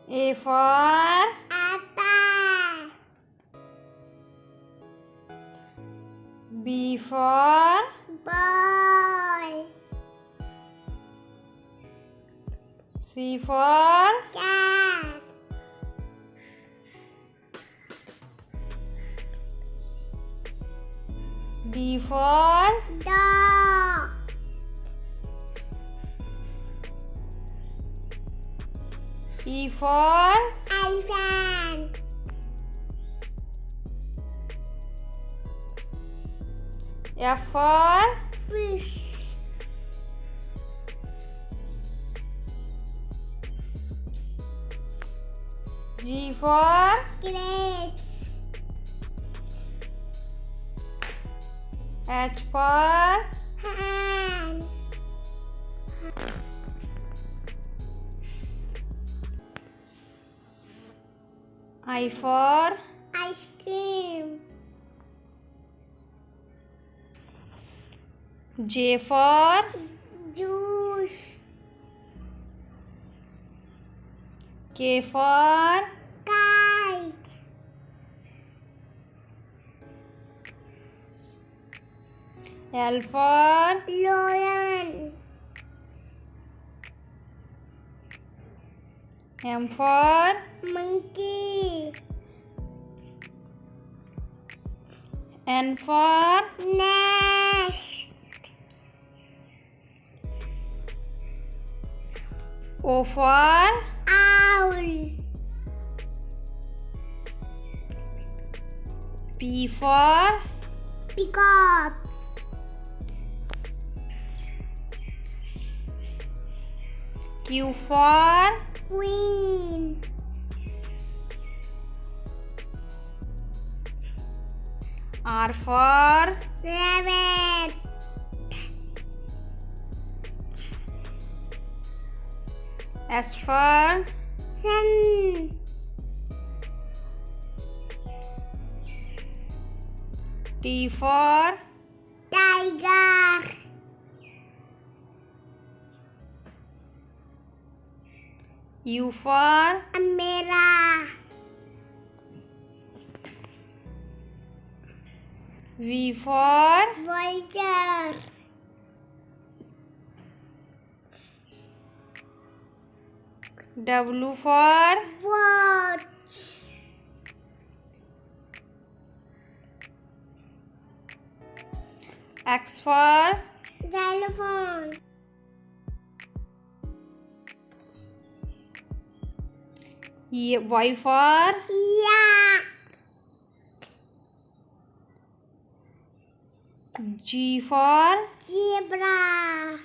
A for apple. B for Boy. C for Cat. D for Dog. E for Elephant. F for Fish. G for Grapes. H for Hand. I for Ice cream. J for Juice. K for Kite. L for Lion. M for Monkey. N for Nest. O for Owl. P for Peacock. Q for Queen. R for Rabbit. S for Sun. T for Tiger. U for Umbrella. V for Vulture. W for Watch. X for Xylophone. Y for Yak. G for Zebra.